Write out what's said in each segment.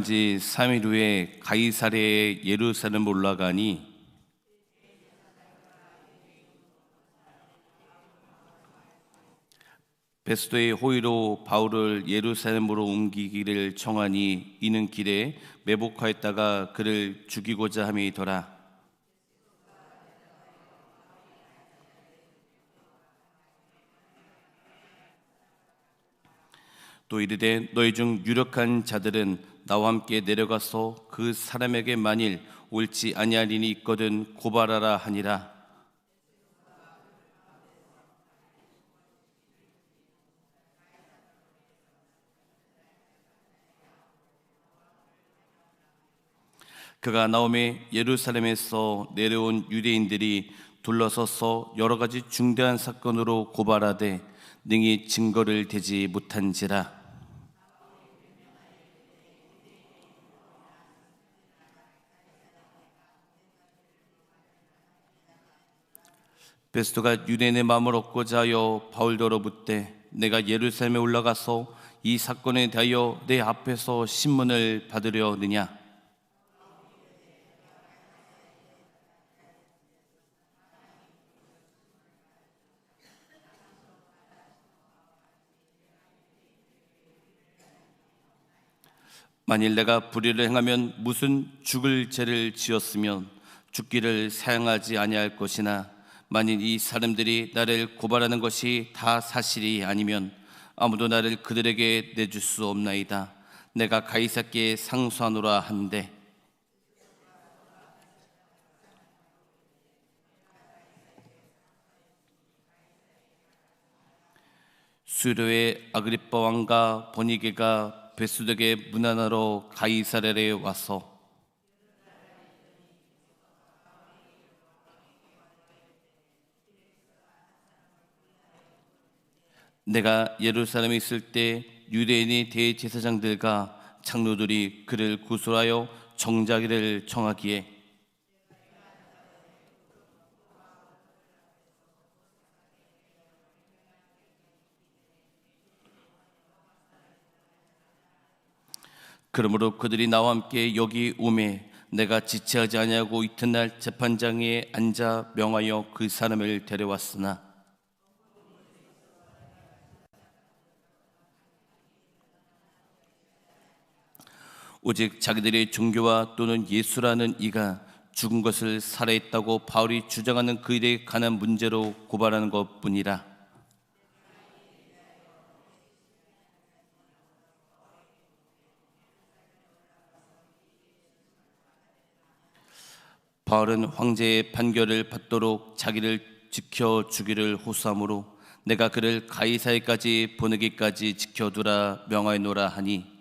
지 3일 후에 가이사랴에 예루살렘 올라가니 베스도의 호의로 바울을 예루살렘으로 옮기기를 청하니 이는 길에 매복하였다가 그를 죽이고자 함이더라. 또 이르되 너희 중 유력한 자들은 나와 함께 내려가서 그 사람에게 만일 옳지 아니할 일이 있거든 고발하라 하니라. 그가 나오매 예루살렘에서 내려온 유대인들이 둘러서서 여러 가지 중대한 사건으로 고발하되 능히 증거를 대지 못한지라. 베스도가 유대인의 마음을 얻고자 하여 바울더러 묻되 내가 예루살렘에 올라가서 이 사건에 대하여 내 앞에서 신문을 받으려느냐. 만일 내가 불의를 행하면 무슨 죽을 죄를 지었으면 죽기를 사양하지 아니할 것이나 만일 이 사람들이 나를 고발하는 것이 다 사실이 아니면 아무도 나를 그들에게 내줄 수 없나이다. 내가 가이사께 상소하노라 한데 수료의 아그리빠 왕과 버니게가 베스도에게 문안하러 가이사랴에 와서 내가 예루살렘에 있을 때 유대인의 대제사장들과 장로들이 그를 구술하여 정죄하기를 청하기에 그러므로 그들이 나와 함께 여기 오매 내가 지체하지 아니하고 이튿날 재판장에 앉아 명하여 그 사람을 데려왔으나 오직 자기들의 종교와 또는 예수라는 이가 죽은 것을 살해했다고 바울이 주장하는 그들에 관한 문제로 고발하는 것뿐이라. 바울은 황제의 판결을 받도록 자기를 지켜주기를 호소하므로 내가 그를 가이사랴까지 보내기까지 지켜두라 명하노라 하니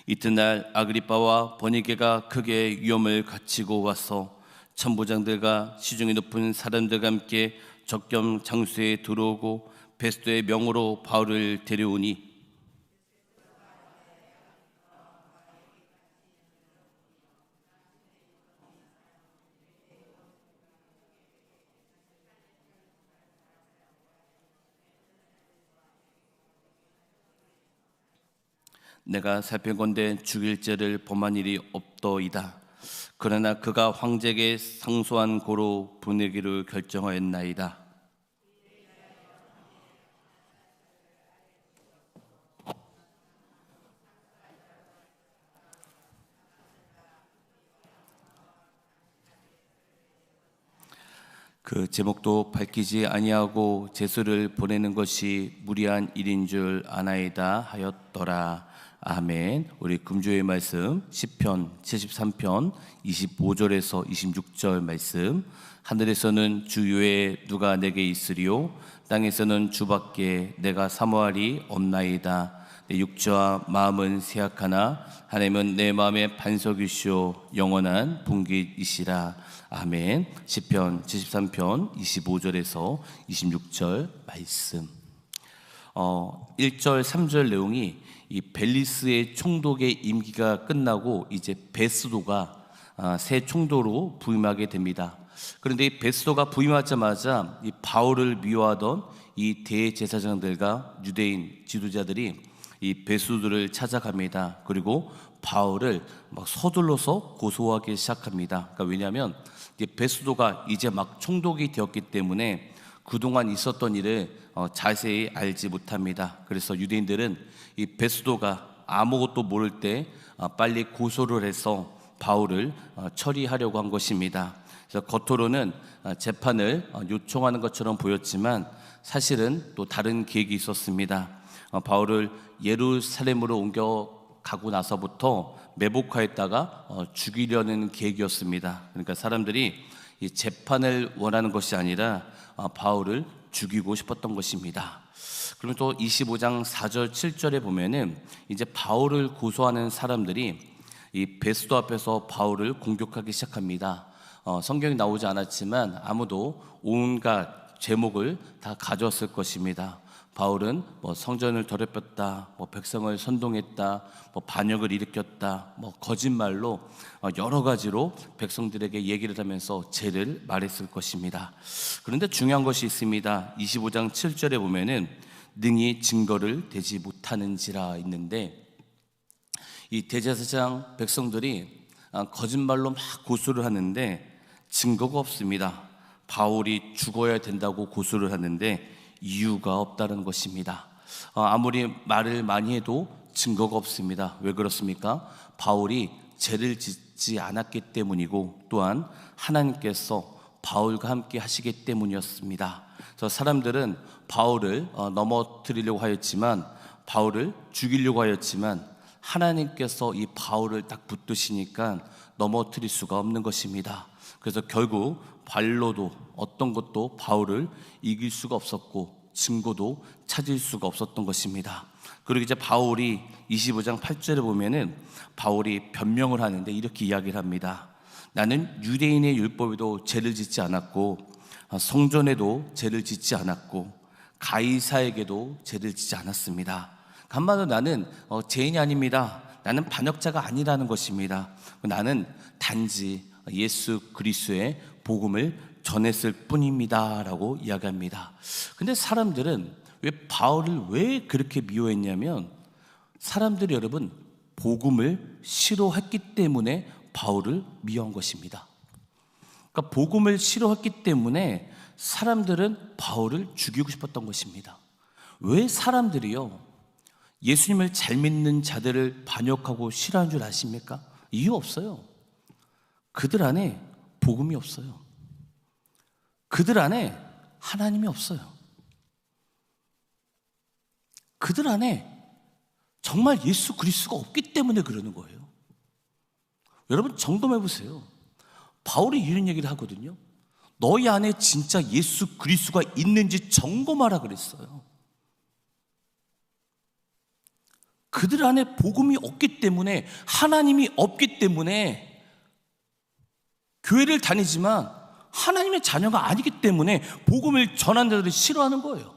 이튿날 아그리빠와 버니게가 크게 위험을 갖추고 와서 천부장들과 시중에 높은 사람들과 함께 적경 장소에 들어오고 베스도의 명으로 바울을 데려오니 내가 살펴건대 죽일 죄를 범한 일이 없더이다. 그러나 그가 황제에게 상소한 고로 보내기를 결정하였나이다. 그 제목도 밝히지 아니하고 제수를 보내는 것이 무리한 일인 줄 아나이다 하였더라. 아멘. 우리 금주의 말씀 시편 73편 25절에서 26절 말씀. 하늘에서는 주 외에 누가 내게 있으리요 땅에서는 주밖에 내가 사모하리 없나이다. 내 육체와 마음은 쇠약하나 하나님은 내 마음의 반석이시오 영원한 분깃이시라. 아멘. 시편 73편 25절에서 26절 말씀. 1절 3절 내용이 이 벨리스의 총독의 임기가 끝나고 이제 베스도가 새 총독으로 부임하게 됩니다. 그런데 이 베스도가 부임하자마자 이 바울을 미워하던 이 대제사장들과 유대인 지도자들이 이 베스도를 찾아갑니다. 그리고 바울을 막 서둘러서 고소하기 시작합니다. 그러니까 왜냐하면 이제 베스도가 이제 막 총독이 되었기 때문에 그동안 있었던 일을 자세히 알지 못합니다. 그래서 유대인들은 이 베스도가 아무것도 모를 때 빨리 고소를 해서 바울을 처리하려고 한 것입니다. 그래서 겉으로는 재판을 요청하는 것처럼 보였지만 사실은 또 다른 계획이 있었습니다. 바울을 예루살렘으로 옮겨가고 나서부터 매복하였다가 죽이려는 계획이었습니다. 그러니까 사람들이 이 재판을 원하는 것이 아니라 바울을 죽이고 싶었던 것입니다. 그러면 또 25장 4절 7절에 보면은 이제 바울을 고소하는 사람들이 이 베스도 앞에서 바울을 공격하기 시작합니다. 성경이 나오지 않았지만 아무도 온갖 제목을 다 가져왔을 것입니다. 바울은 성전을 더럽혔다, 백성을 선동했다, 반역을 일으켰다, 거짓말로 여러 가지로 백성들에게 얘기를 하면서 죄를 말했을 것입니다. 그런데 중요한 것이 있습니다. 25장 7절에 보면은 능히 증거를 대지 못하는지라 있는데, 이 대제사장 백성들이 거짓말로 막 고소를 하는데 증거가 없습니다. 바울이 죽어야 된다고 고소를 하는데 이유가 없다는 것입니다. 아무리 말을 많이 해도 증거가 없습니다. 왜 그렇습니까? 바울이 죄를 짓지 않았기 때문이고 또한 하나님께서 바울과 함께 하시기 때문이었습니다. 그래서 사람들은 바울을 넘어뜨리려고 하였지만, 바울을 죽이려고 하였지만 하나님께서 이 바울을 딱 붙드시니까 넘어뜨릴 수가 없는 것입니다. 그래서 결국 발로도 어떤 것도 바울을 이길 수가 없었고 증거도 찾을 수가 없었던 것입니다. 그리고 이제 바울이 25장 8절에 보면은 바울이 변명을 하는데 이렇게 이야기를 합니다. 나는 유대인의 율법에도 죄를 짓지 않았고 성전에도 죄를 짓지 않았고 가이사에게도 죄를 짓지 않았습니다. 한마디로 나는 죄인이 아닙니다. 나는 반역자가 아니라는 것입니다. 나는 단지 예수 그리스도의 복음을 전했을 뿐입니다 라고 이야기합니다. 근데 사람들은 바울을 왜 그렇게 미워했냐면, 사람들이 여러분 복음을 싫어했기 때문에 바울을 미워한 것입니다. 그러니까 복음을 싫어했기 때문에 사람들은 바울을 죽이고 싶었던 것입니다. 왜 사람들이요 예수님을 잘 믿는 자들을 반역하고 싫어하는 줄 아십니까? 이유 없어요. 그들 안에 복음이 없어요. 그들 안에 하나님이 없어요. 그들 안에 정말 예수 그리스도가 없기 때문에 그러는 거예요. 여러분 점검해 보세요. 바울이 이런 얘기를 하거든요. 너희 안에 진짜 예수 그리스도가 있는지 점검하라 그랬어요. 그들 안에 복음이 없기 때문에, 하나님이 없기 때문에 교회를 다니지만 하나님의 자녀가 아니기 때문에 복음을 전하는 자들을 싫어하는 거예요.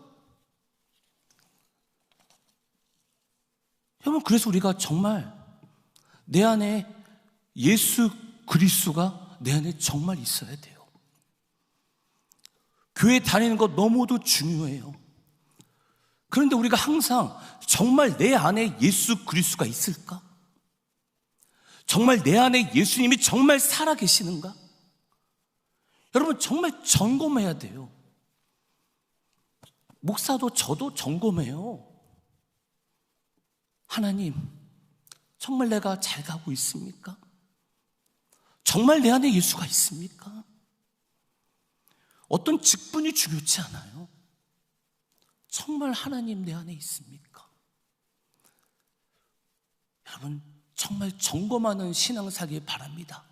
여러분, 그래서 우리가 정말 내 안에 예수 그리스도가 내 안에 정말 있어야 돼요. 교회 다니는 것 너무도 중요해요. 그런데 우리가 항상 정말 내 안에 예수 그리스도가 있을까? 정말 내 안에 예수님이 정말 살아계시는가? 여러분 정말 점검해야 돼요. 목사도 저도 점검해요. 하나님, 정말 내가 잘 가고 있습니까? 정말 내 안에 예수가 있습니까? 어떤 직분이 중요치 않아요. 정말 하나님 내 안에 있습니까? 여러분 정말 점검하는 신앙 살기 바랍니다.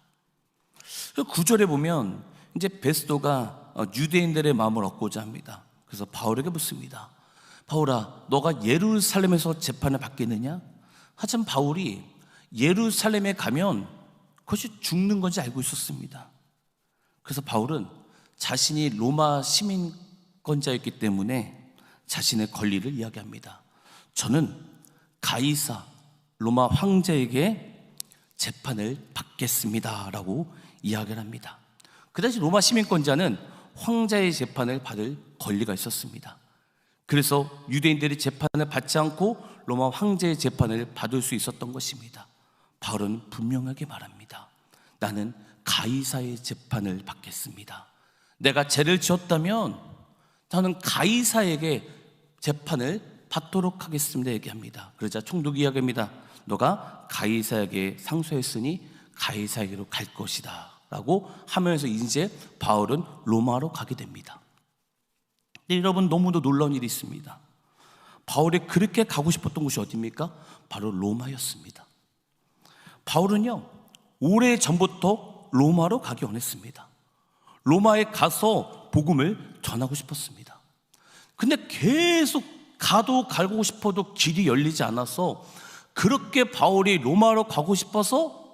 9절에 보면 이제 베스도가 유대인들의 마음을 얻고자 합니다. 그래서 바울에게 묻습니다. 바울아, 너가 예루살렘에서 재판을 받겠느냐? 하지만 바울이 예루살렘에 가면 그것이 죽는 건지 알고 있었습니다. 그래서 바울은 자신이 로마 시민권자였기 때문에 자신의 권리를 이야기합니다. 저는 가이사 로마 황제에게 재판을 받겠습니다 라고 이야기를 합니다. 그 당시 로마 시민권자는 황제의 재판을 받을 권리가 있었습니다. 그래서 유대인들이 재판을 받지 않고 로마 황제의 재판을 받을 수 있었던 것입니다. 바울은 분명하게 말합니다. 나는 가이사의 재판을 받겠습니다. 내가 죄를 지었다면 저는 가이사에게 재판을 받도록 하겠습니다 얘기합니다. 그러자 총독이 이야기합니다. 너가 가이사에게 상소했으니 가이사에게로 갈 것이다 라고 하면서 이제 바울은 로마로 가게 됩니다. 근데 여러분, 너무도 놀라운 일이 있습니다. 바울이 그렇게 가고 싶었던 곳이 어디입니까? 바로 로마였습니다. 바울은요, 오래 전부터 로마로 가기 원했습니다. 로마에 가서 복음을 전하고 싶었습니다. 근데 계속 가고 싶어도 길이 열리지 않아서 그렇게 바울이 로마로 가고 싶어서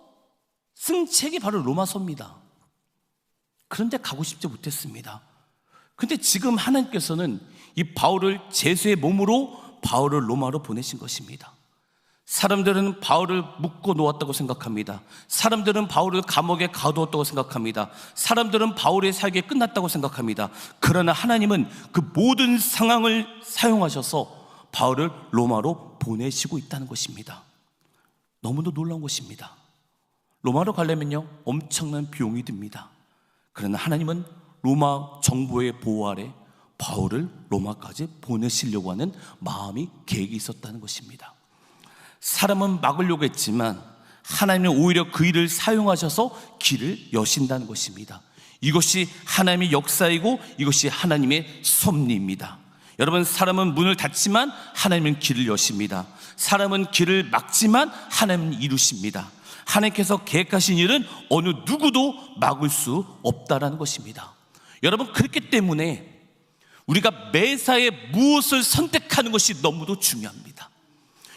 쓴 책이 바로 로마서입니다. 그런데 가고 싶지 못했습니다. 근데 지금 하나님께서는 이 바울을 제수의 몸으로 바울을 로마로 보내신 것입니다. 사람들은 바울을 묶어 놓았다고 생각합니다. 사람들은 바울을 감옥에 가두었다고 생각합니다. 사람들은 바울의 사역이 끝났다고 생각합니다. 그러나 하나님은 그 모든 상황을 사용하셔서 바울을 로마로 보내시고 있다는 것입니다. 너무도 놀라운 것입니다. 로마로 가려면요, 엄청난 비용이 듭니다. 그러나 하나님은 로마 정부의 보호 아래 바울을 로마까지 보내시려고 하는 마음이 계획이 있었다는 것입니다. 사람은 막으려고 했지만 하나님은 오히려 그 일을 사용하셔서 길을 여신다는 것입니다. 이것이 하나님의 역사이고 이것이 하나님의 섭리입니다. 여러분, 사람은 문을 닫지만 하나님은 길을 여십니다. 사람은 길을 막지만 하나님은 이루십니다. 하나님께서 계획하신 일은 어느 누구도 막을 수 없다라는 것입니다. 여러분, 그렇기 때문에 우리가 매사에 무엇을 선택하는 것이 너무도 중요합니다.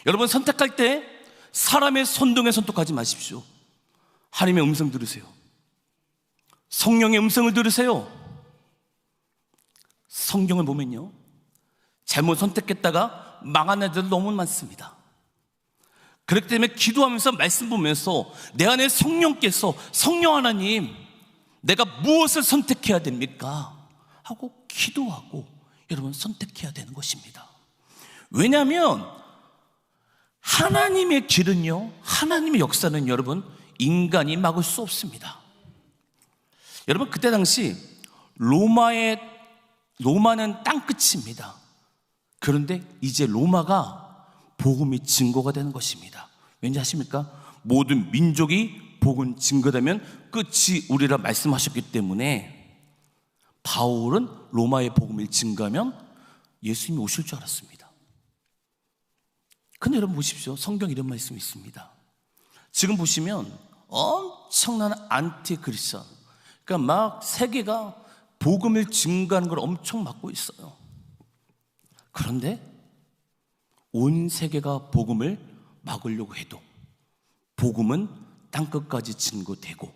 여러분, 선택할 때 사람의 선동에 선택하지 마십시오. 하나님의 음성 들으세요. 성령의 음성을 들으세요. 성경을 보면요, 잘못 선택했다가 망한 애들 너무 많습니다. 그렇기 때문에 기도하면서 말씀 보면서 내 안에 성령께서 성령 하나님, 내가 무엇을 선택해야 됩니까? 하고 기도하고 여러분 선택해야 되는 것입니다. 왜냐하면 하나님의 길은요, 하나님의 역사는 여러분 인간이 막을 수 없습니다. 여러분, 그때 당시 로마는 땅끝입니다. 그런데 이제 로마가 복음이 증거가 되는 것입니다. 왠지 아십니까? 모든 민족이 복음 증거되면 끝이 우리라 말씀하셨기 때문에 바울은 로마의 복음을 증거하면 예수님이 오실 줄 알았습니다. 근데 여러분 보십시오. 성경 이런 말씀이 있습니다. 지금 보시면 엄청난 안티크리스천, 그러니까 막 세계가 복음을 증거하는 걸 엄청 막고 있어요. 그런데 온 세계가 복음을 막으려고 해도 복음은 땅끝까지 증거되고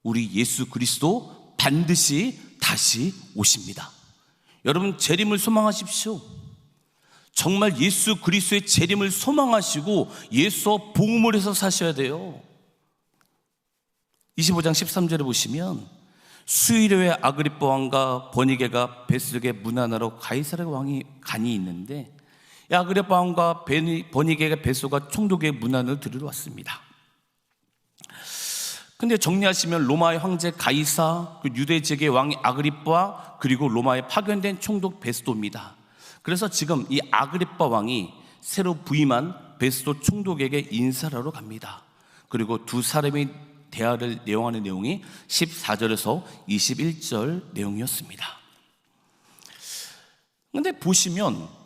우리 예수 그리스도 반드시 다시 오십니다. 여러분, 재림을 소망하십시오. 정말 예수 그리스도의 재림을 소망하시고 예수와 복음을 해서 사셔야 돼요. 25장 13절에 보시면 수이료의 아그리빠 왕과 버니게가 베스룩의 문안하러 가이사랴 왕이 간이 있는데 이 아그리빠 왕과 버니게가 베스룩과 총독의 문안을 들으러 왔습니다. 근데 정리하시면 로마의 황제 가이사, 유대 지역의 왕 아그리빠, 그리고 로마에 파견된 총독 베스도입니다. 그래서 지금 이 아그리빠 왕이 새로 부임한 베스도 총독에게 인사를 하러 갑니다. 그리고 두 사람이 대화를 내용하는 내용이 14절에서 21절 내용이었습니다. 그런데 보시면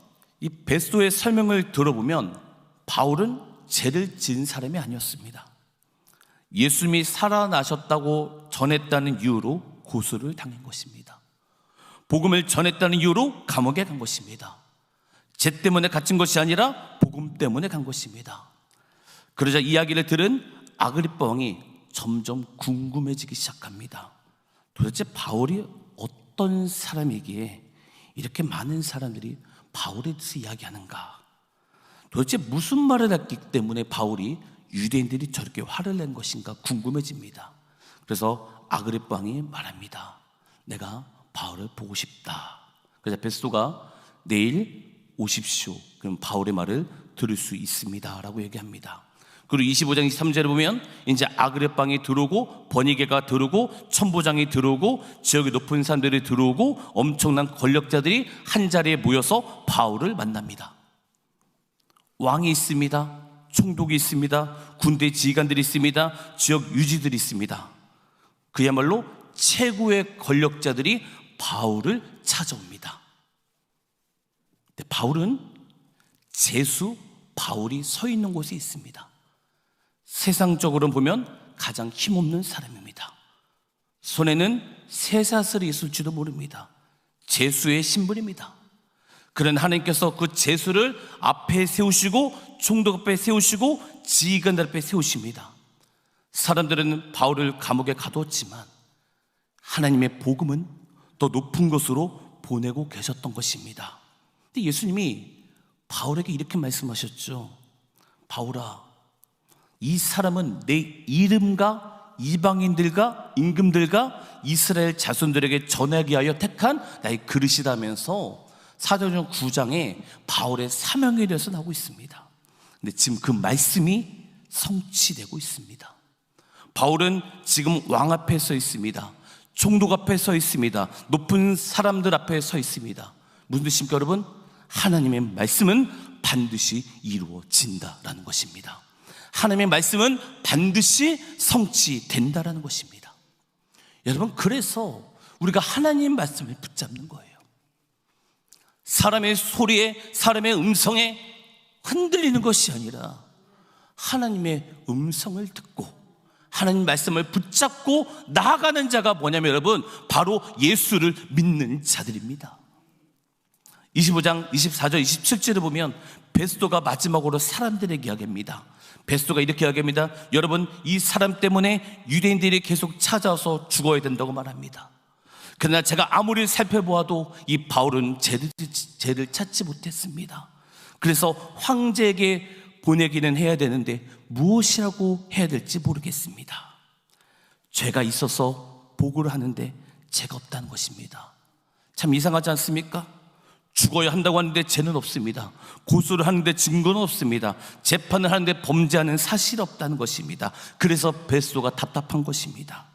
이 베스도의 설명을 들어보면 바울은 죄를 지은 사람이 아니었습니다. 예수님이 살아나셨다고 전했다는 이유로 고소를 당한 것입니다. 복음을 전했다는 이유로 감옥에 간 것입니다. 죄 때문에 갇힌 것이 아니라 복음 때문에 간 것입니다. 그러자 이야기를 들은 아그리빠 왕이 점점 궁금해지기 시작합니다. 도대체 바울이 어떤 사람이기에 이렇게 많은 사람들이 바울에 대해서 이야기하는가? 도대체 무슨 말을 했기 때문에 바울이 유대인들이 저렇게 화를 낸 것인가 궁금해집니다. 그래서 아그리빠 왕이 말합니다. 내가 바울을 보고 싶다. 그래서 베스도가 내일 오십시오. 그럼 바울의 말을 들을 수 있습니다 라고 얘기합니다. 그리고 25장 23절에 보면 이제 아그리빠 왕이 들어오고 버니게가 들어오고 천부장이 들어오고 지역의 높은 사람들이 들어오고 엄청난 권력자들이 한 자리에 모여서 바울을 만납니다. 왕이 있습니다. 총독이 있습니다. 군대 지휘관들이 있습니다. 지역 유지들이 있습니다. 그야말로 최고의 권력자들이 바울을 찾아옵니다. 근데 바울은 제수 바울이 서 있는 곳에 있습니다. 세상적으로 보면 가장 힘없는 사람입니다. 손에는 쇠사슬이 있을지도 모릅니다. 제수의 신분입니다. 그런 하나님께서 그 제수를 앞에 세우시고 총독 앞에 세우시고 지휘관들 앞에 세우십니다. 사람들은 바울을 감옥에 가두었지만 하나님의 복음은 더 높은 곳으로 보내고 계셨던 것입니다. 근데 예수님이 바울에게 이렇게 말씀하셨죠. 바울아, 이 사람은 내 이름과 이방인들과 임금들과 이스라엘 자손들에게 전하기 위하여 택한 나의 그릇이라면서 사도행전 9장에 바울의 사명에 대해서 나오고 있습니다. 근데 지금 그 말씀이 성취되고 있습니다. 바울은 지금 왕 앞에 서 있습니다. 총독 앞에 서 있습니다. 높은 사람들 앞에 서 있습니다. 무슨 뜻입니까 여러분? 하나님의 말씀은 반드시 이루어진다라는 것입니다. 하나님의 말씀은 반드시 성취된다라는 것입니다. 여러분, 그래서 우리가 하나님의 말씀을 붙잡는 거예요. 사람의 소리에, 사람의 음성에 흔들리는 것이 아니라 하나님의 음성을 듣고 하나님 말씀을 붙잡고 나아가는 자가 뭐냐면 여러분, 바로 예수를 믿는 자들입니다. 25장 24절 27절에 보면 베스도가 마지막으로 사람들에게 이야기합니다. 베스도가 이렇게 이야기합니다. 여러분, 이 사람 때문에 유대인들이 계속 찾아와서 죽어야 된다고 말합니다. 그러나 제가 아무리 살펴보아도 이 바울은 죄를 찾지 못했습니다. 그래서 황제에게 보내기는 해야 되는데 무엇이라고 해야 될지 모르겠습니다. 죄가 있어서 보고를 하는데 죄가 없다는 것입니다. 참 이상하지 않습니까? 죽어야 한다고 하는데 죄는 없습니다. 고소를 하는데 증거는 없습니다. 재판을 하는데 범죄하는 사실이 없다는 것입니다. 그래서 베스도가 답답한 것입니다.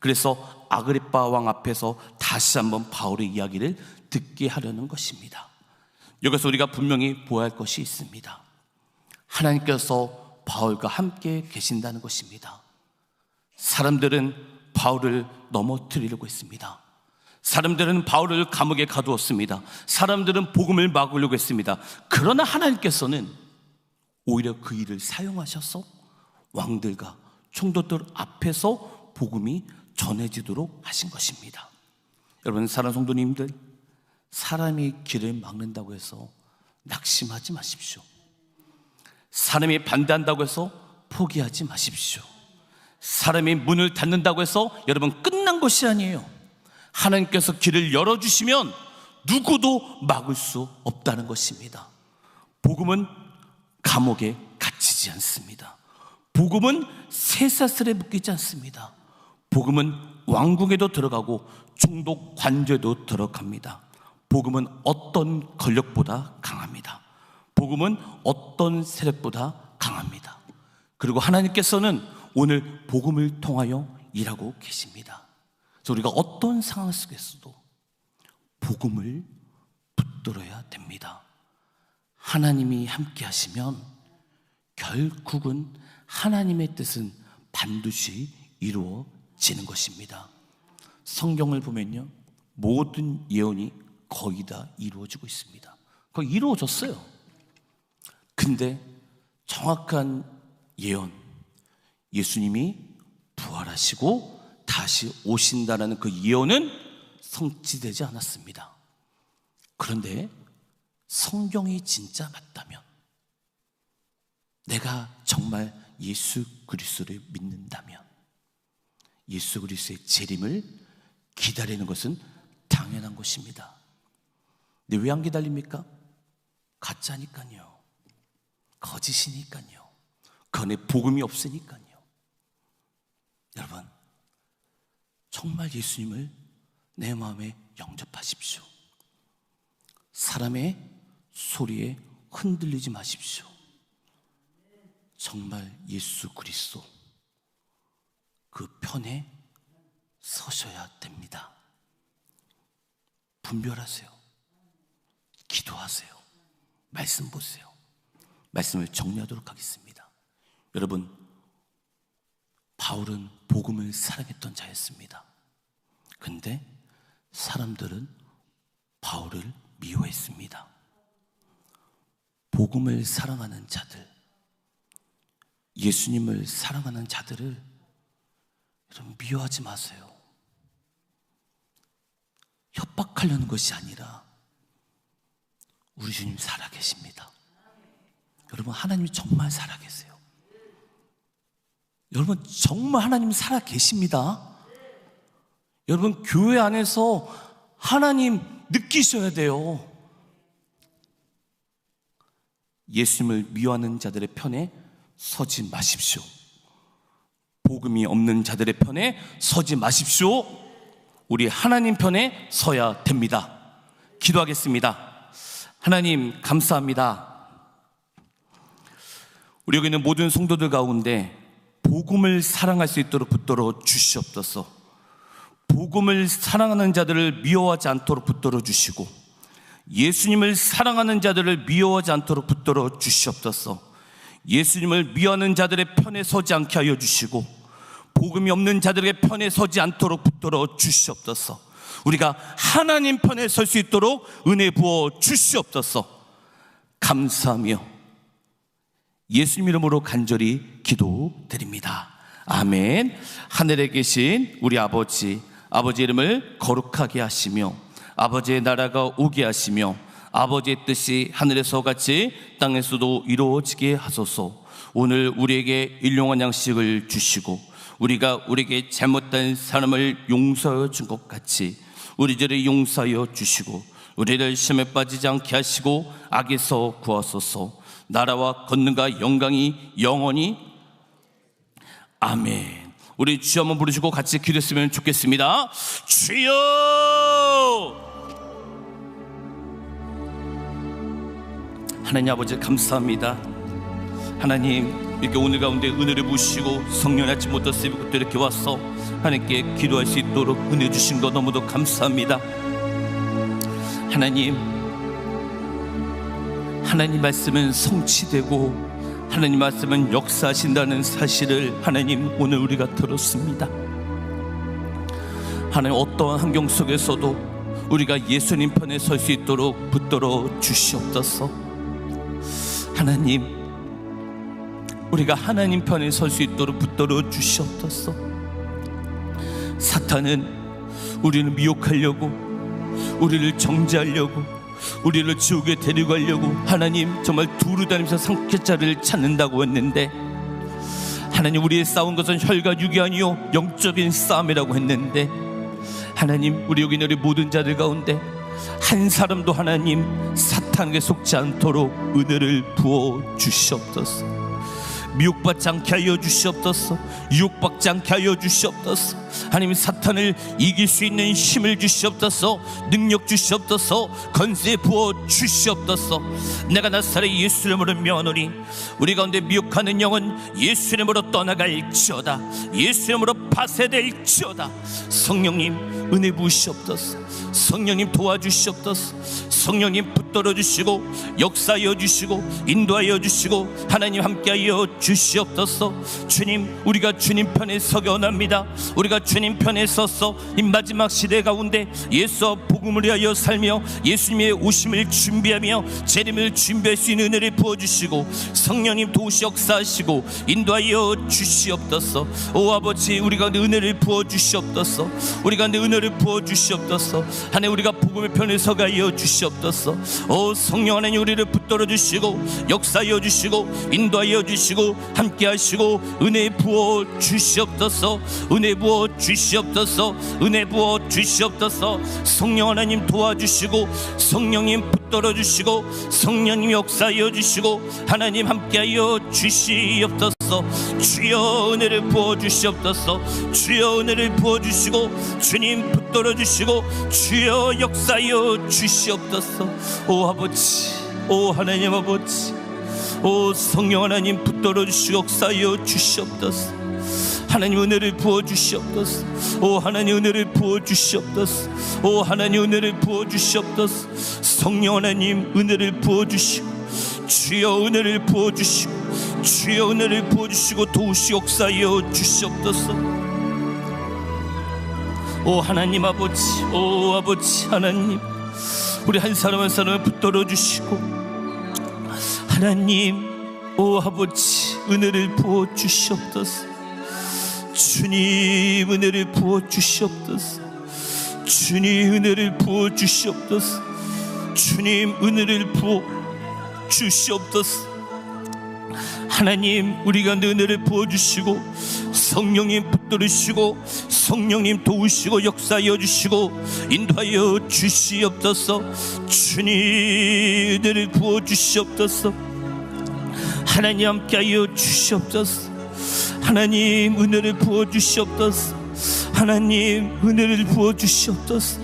그래서 아그리빠 왕 앞에서 다시 한번 바울의 이야기를 듣게 하려는 것입니다. 여기서 우리가 분명히 보아야 할 것이 있습니다. 하나님께서 바울과 함께 계신다는 것입니다. 사람들은 바울을 넘어뜨리려고 했습니다. 사람들은 바울을 감옥에 가두었습니다. 사람들은 복음을 막으려고 했습니다. 그러나 하나님께서는 오히려 그 일을 사용하셔서 왕들과 총독들 앞에서 복음이 전해지도록 하신 것입니다. 여러분, 사랑하는 성도님들, 사람이 길을 막는다고 해서 낙심하지 마십시오. 사람이 반대한다고 해서 포기하지 마십시오. 사람이 문을 닫는다고 해서 여러분 끝난 것이 아니에요. 하나님께서 길을 열어주시면 누구도 막을 수 없다는 것입니다. 복음은 감옥에 갇히지 않습니다. 복음은 쇠사슬에 묶이지 않습니다. 복음은 왕궁에도 들어가고 총독 관저에도 들어갑니다. 복음은 어떤 권력보다 강합니다. 복음은 어떤 세력보다 강합니다. 그리고 하나님께서는 오늘 복음을 통하여 일하고 계십니다. 그래서 우리가 어떤 상황 속에서도 복음을 붙들어야 됩니다. 하나님이 함께 하시면 결국은 하나님의 뜻은 반드시 이루어지는 것입니다. 성경을 보면요, 모든 예언이 거의 다 이루어지고 있습니다. 거의 이루어졌어요. 근데 정확한 예언, 예수님이 부활하시고 다시 오신다는 그 예언은 성취되지 않았습니다. 그런데 성경이 진짜 맞다면, 내가 정말 예수 그리스도를 믿는다면 예수 그리스도의 재림을 기다리는 것은 당연한 것입니다. 근데 왜 안 기다립니까? 가짜니까요. 거짓이니까요. 그 안에 복음이 없으니까요. 여러분, 정말 예수님을 내 마음에 영접하십시오. 사람의 소리에 흔들리지 마십시오. 정말 예수 그리스도 그 편에 서셔야 됩니다. 분별하세요. 기도하세요. 말씀 보세요. 말씀을 정리하도록 하겠습니다. 여러분, 바울은 복음을 사랑했던 자였습니다. 근데 사람들은 바울을 미워했습니다. 복음을 사랑하는 자들, 예수님을 사랑하는 자들을 여러분 미워하지 마세요. 협박하려는 것이 아니라 우리 주님 살아계십니다. 여러분, 하나님이 정말 살아계세요. 여러분, 정말 하나님 살아계십니다. 여러분, 교회 안에서 하나님 느끼셔야 돼요. 예수님을 미워하는 자들의 편에 서지 마십시오. 복음이 없는 자들의 편에 서지 마십시오. 우리 하나님 편에 서야 됩니다. 기도하겠습니다. 하나님 감사합니다. 우리 여기 있는 모든 성도들 가운데 복음을 사랑할 수 있도록 붙들어 주시옵소서. 복음을 사랑하는 자들을 미워하지 않도록 붙들어 주시고, 예수님을 사랑하는 자들을 미워하지 않도록 붙들어 주시옵소서. 예수님을 미워하는 자들의 편에 서지 않게 하여 주시고, 복음이 없는 자들의 편에 서지 않도록 붙들어 주시옵소서. 우리가 하나님 편에 설 수 있도록 은혜 부어 주시옵소서. 감사하며 예수님 이름으로 간절히 기도드립니다. 아멘. 하늘에 계신 우리 아버지 이름을 거룩하게 하시며 아버지의 나라가 오게 하시며 아버지의 뜻이 하늘에서 같이 땅에서도 이루어지게 하소서. 오늘 우리에게 일용할 양식을 주시고 우리가 우리에게 잘못된 사람을 용서하여 준 것 같이 우리들을 용서하여 주시고 우리를 시험에 빠지지 않게 하시고 악에서 구하소서. 나라와 권능과 영광이 영원히 아멘. 우리 주여 한번 부르시고 같이 기도했으면 좋겠습니다. 주여! 하나님 아버지 감사합니다. 하나님, 이렇게 오늘 가운데 은혜를 부으시고 성령 아침 못한 새벽부터 이렇게 와서 하나님께 기도할 수 있도록 은혜 주신 거 너무도 감사합니다. 하나님 말씀은 성취되고 하나님 말씀은 역사하신다는 사실을 하나님 오늘 우리가 들었습니다. 하나님, 어떠한 환경 속에서도 우리가 예수님 편에 설 수 있도록 붙들어 주시옵소서. 하나님, 우리가 하나님 편에 설 수 있도록 붙들어 주시옵소서. 사탄은 우리를 미혹하려고, 우리를 정죄하려고, 우리를 지옥에 데려가려고 하나님 정말 두루다니면서 상쾌자를 찾는다고 했는데, 하나님, 우리의 싸운 것은 혈과 육이 아니요 영적인 싸움이라고 했는데, 하나님, 우리 여기 있는 우리 모든 자들 가운데 한 사람도 하나님 사탄에게 속지 않도록 은혜를 부어 주시옵소서. 미혹받지 않게 하여 주시옵소서. 유혹받지 않게 하여 주시옵소서. 하나님, 사탄을 이길 수 있는 힘을 주시옵소서. 능력 주시옵소서. 권세 부어 주시옵소서. 내가 나사렛 예수 이름으로 명하노니 우리 가운데 미혹하는 영은 예수 이름으로 떠나갈지어다. 예수 이름으로 파쇄될지어다. 성령님 은혜 부으시옵소서. 성령님 도와주시옵소서. 성령님 붙들어 주시고 역사하여 주시고 인도하여 주시고 하나님 함께하여 주시옵소서. 주님, 우리가 주님 편에 서기 원합니다. 우리가 주님 편에 서서 이 마지막 시대 가운데 예수와 복음을 위하여 살며 예수님의 오심을 준비하며 재림을 준비할 수 있는 은혜를 부어주시고 성령님 도우시 역사하시고 인도하여 주시옵소서. 오 아버지, 우리가 은혜를 부어주시옵소서. 우리가 은혜를 부어주시옵소서. 하나님, 우리가 복음의 편에 서게 하여 주시옵소서. 오 성령 하나님, 우리를 붙들어 주시고 역사하여 주시고 인도하여 주시고 함께 하시고 은혜 부어 주시옵소서. 은혜 부어 주시옵소서. 은혜 부어 주시옵소서. 성령 하나님 도와주시고, 성령님 붙들어 주시고, 성령님 역사하여 주시고, 하나님 함께하여 주시옵소서. 주여 은혜를 부어 주시옵소서. 주여 은혜를 부어 주시고, 주님 붙들어 주시고, 주여 역사하여 주시옵소서. 오 아버지, 오 하나님 아버지, 오 성령 하나님 붙들어 주시고 역사하여 주시옵소서. 하나님 은혜를 부어 주시옵소서. 오 하나님 은혜를 부어 주시옵소서. 오 하나님 은혜를 부어 주시옵소서. 성령 하나님 은혜를 부어 주시고, 주여 은혜를 부어 주시고, 주여 은혜를 부어 주시고 도우시 역사하여 주시옵소서. 오 하나님 아버지, 오 아버지 하나님, 우리 한 사람 한 사람을 붙들어 주시고, 하나님 오 아버지 은혜를 부어 주시옵소서. 주님 은혜를 부어 주시옵소서. 주님 은혜를 부어 주시옵소서. 주님 은혜를 부어 주시옵소서. 하나님 우리 가운데 은혜를 부어주시고, 성령님 붙들으시고, 성령님 도우시고 역사하여 주시고 인도하여 주시옵소서. 주님 은혜를 부어주시옵소서. 하나님 함께하여 주시옵소서. 하나님 은혜를 부어주시옵소서. 하나님 은혜를 부어주시옵소서.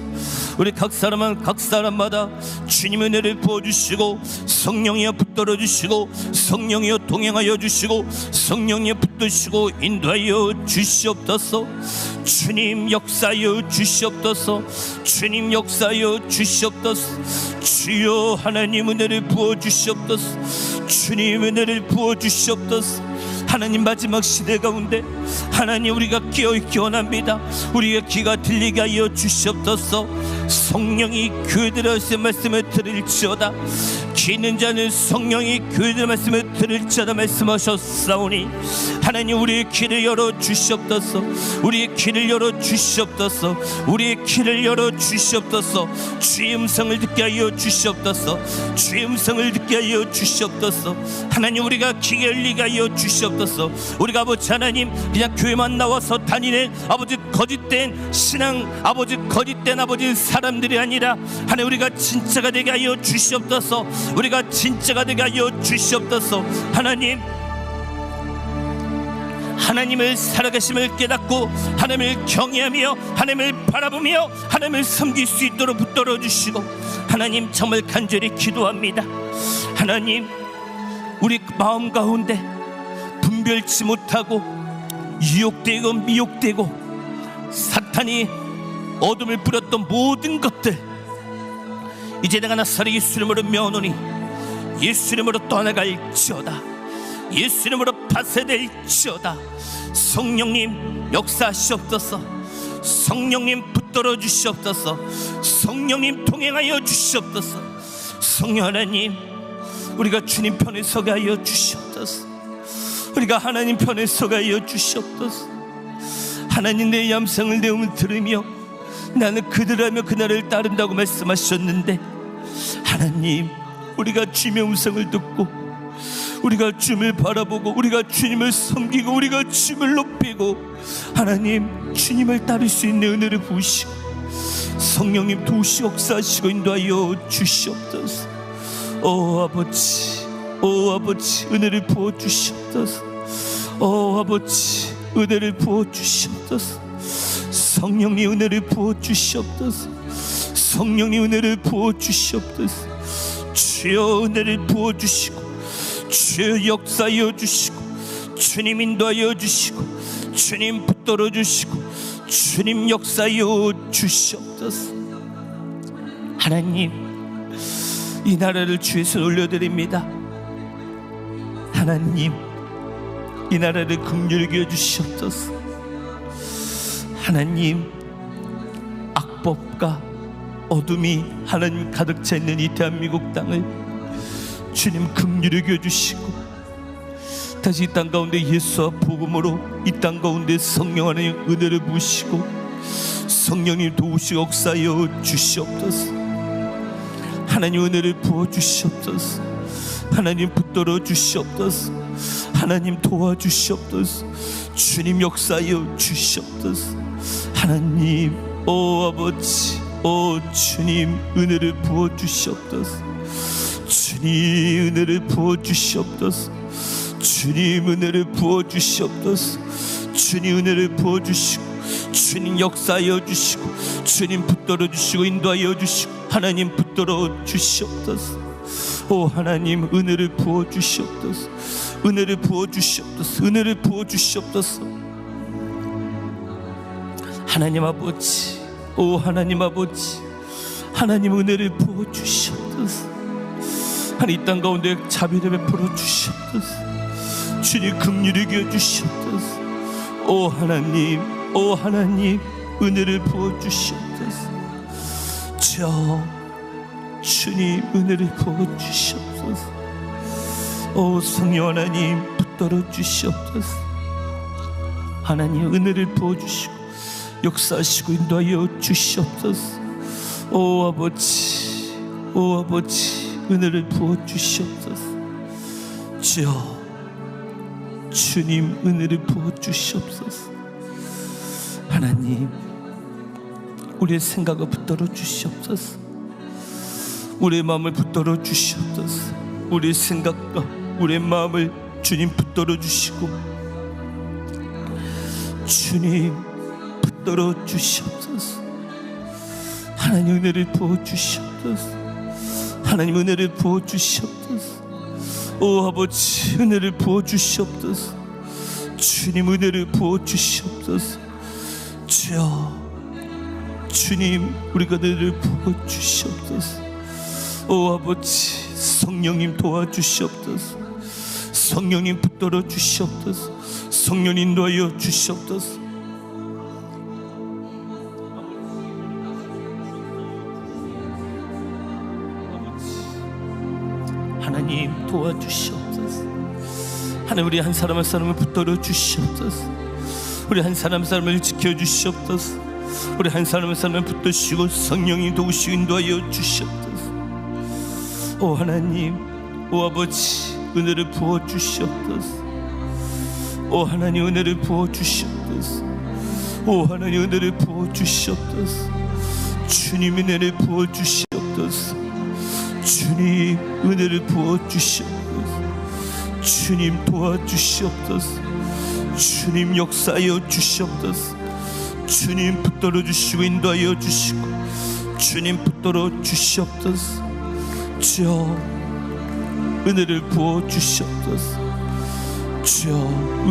우리 각 사람마다 주님 은혜를 부어주시고, 성령이여 붙들어 주시고, 성령이여 동행하여 주시고, 성령이여 붙드시고 인도하여 주시옵소서. 주님 역사하여 주시옵소서. 주님 역사하여 주시옵소서. 주여 하나님 은혜를 부어주시옵소서. 주님 은혜를 부어주시옵소서. 하나님 마지막 시대 가운데 하나님 우리가 깨어있기 원합니다. 우리의 귀가 들리게 하여 주시옵소서. 성령이 교회들의 말씀을 들을지어다. 귀 있는 자는 성령이 교회들의 말씀을 들을지어다 말씀하셨사오니, 하나님 우리의 귀를 열어 주시옵소서. 우리의 귀를 열어 주시옵소서. 우리의 귀를 열어 주시옵소서. 주의 음성을 듣게 하여 주시옵소서. 주의 음성을 듣게 하여 주시옵소서. 하나님 우리가 귀가 열리게 하여 주시옵소서. 우리가 아버지 하나님 그냥 교회만 나와서 다니는 아버지 거짓된 신앙, 아버지 거짓된 아버지 사람들이 아니라 하나님 우리가 진짜가 되게 하여 주시옵소서. 우리가 진짜가 되게 하여 주시옵소서. 하나님 하나님을 살아계심을 깨닫고 하나님을 경외하며 하나님을 바라보며 하나님을 섬길 수 있도록 붙들어 주시고, 하나님 정말 간절히 기도합니다. 하나님 우리 마음 가운데 분별치 못하고 유혹되고 미혹되고 사탄이 어둠을 뿌렸던 모든 것들, 이제 내가 나사렛 예수 이름으로 명하노니 예수 이름으로 떠나갈지어다. 예수 이름으로 파쇄될지어다. 성령님 역사하시옵소서. 성령님 붙들어 주시옵소서. 성령님 동행하여 주시옵소서. 성령 하나님 우리가 주님 편에 서게 하여 주시옵소서. 우리가 하나님 편에 서게 하여 주시옵소서. 하나님 내 음성을 들으며 나는 그들하며 그날을 따른다고 말씀하셨는데, 하나님 우리가 주님의 음성을 듣고 우리가 주님을 바라보고 우리가 주님을 섬기고 우리가 주님을 높이고 하나님 주님을 따를 수 있는 은혜를 부으시고 성령님 도우시 역사하시고 인도하여 주시옵소서. 오 아버지, 오 아버지 은혜를 부어 주시옵소서. 오 아버지 은혜를 부어 주시옵소서. 성령님 은혜를 부어 주시옵소서. 성령님 은혜를 부어 주시옵소서. 주여 은혜를 부어 주시고 주여 역사하여 주시고 주님 인도하여 주시고 주님 붙들어 주시고 주님 역사하여 주시옵소서. 하나님 이 나라를 주의 손에 올려드립니다. 하나님 이 나라를 긍휼히 여주시옵소서. 하나님 악법과 어둠이 하나님 가득 차 있는 이 대한민국 땅을 주님 긍휼히 여주시고 다시 이 땅 가운데 예수와 복음으로 이 땅 가운데 성령 하나님 은혜를 부으시고 성령님 도우시고 역사하여 주시옵소서. 하나님 은혜를 부어 주시옵소서. 하나님 붙들어 주시옵소서. 하나님 도와주시옵소서. 주님 역사하여 주시옵소서. 하나님, 오 아버지, 오 주님 은혜를 부어주시옵소서. 주님 은혜를 부어주시옵소서. 주님 은혜를 부어주시옵소서. 주님 은혜를 부어주시고 주님 역사하여 주시고 주님 붙들어 주시고 인도하여 주시고 하나님 붙들어 주시옵소서. 오 하나님 은혜를 부어 주시옵소서. 은혜를 부어 주시옵소서. 은혜를 부어 주시옵소서. 하나님 아버지, 오 하나님 아버지, 하나님 은혜를 부어 주시옵소서. 하나님 이 땅 가운데 자비를 베풀어 주시옵소서. 주님 긍휼히 여겨 주시옵소서. 오 하나님, 오 하나님 은혜를 부어 주시옵소서. 주님 은혜를 부어 주시옵소서. 오 성령 하나님 붙들어 주시옵소서. 하나님 은혜를 부어 주시고 역사하시고 인도하여 주시옵소서. 오 아버지, 오 아버지 은혜를 부어 주시옵소서. 주님 은혜를 부어 주시옵소서. 하나님 우리의 생각을 붙들어 주시옵소서. 우리의 마음을 붙들어 주시옵소서. 우리의 생각과 우리의 마음을 주님 붙들어 주시고 주님 붙들어 주시옵소서. 하나님 은혜를 부어 주시옵소서. 하나님 은혜를 부어 주시옵소서. 오 아버지 은혜를 부어 주시옵소서. 주님 은혜를 부어 주시옵소서. 주님 우리가 은혜를 부어 주시옵소서. 오 아버지 성령님 도와주시옵소서. 성령님 붙들어 주시옵소서. 성령 인도하여 주시옵소서. 하나님 도와주시옵소서. 하나님 우리 한 사람 한 사람을 붙들어 주시옵소서. 우리 한 사람 한 사람을 지켜주시옵소서. 우리 한 사람 한 사람을 붙드시고 성령님 도우시고 인도하여 주시옵소서. 오 하나님, 오 아버지 은혜를 부어 주시옵소서. 오 하나님 은혜를 부어 주시옵소서. 오 하나님 은혜를 부어 주시옵소서. 주님 은혜를 부어 주시옵소서. 주님 은혜를 부어 주시옵소서. 주님 도와주시옵소서. 주님 역사하여 주시옵소서. 주님 붙들어 주시고 인도하여 주시고 주님 붙들어 주시옵소서. 주여 은혜를 부어 주시옵소서. 주여